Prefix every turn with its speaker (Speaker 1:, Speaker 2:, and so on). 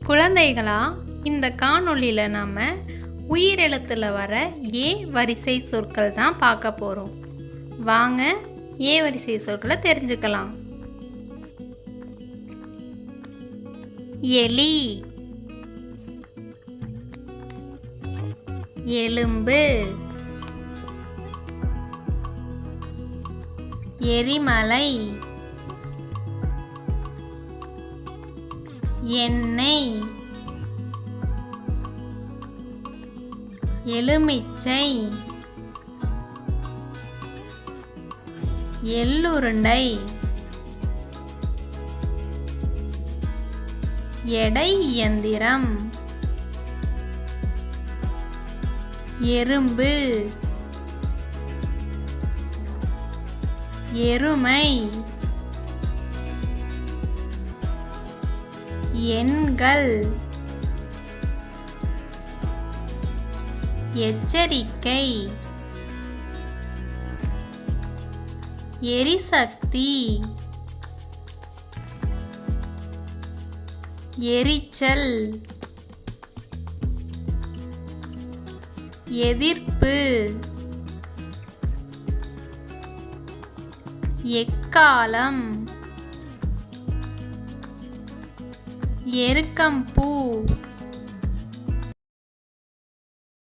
Speaker 1: குழந்தைகளா, இந்த காணொளியில் நாம் உயிரெழுத்தில் வர ஏ வரிசை சொற்கள் தான் பார்க்க போகிறோம். வாங்க ஏ வரிசை சொற்களை தெரிஞ்சுக்கலாம். எலி, எலும்பு, எரிமலை, எண்ணெய், எலுமிச்சை, எள்ளுருண்டை, எடை இயந்திரம், எறும்பு, எருமை, எண்கள், எச்சரிக்கை, எரிசக்தி, எரிச்சல், எதிர்ப்பு, எக்காலம், எருக்கம்பூ,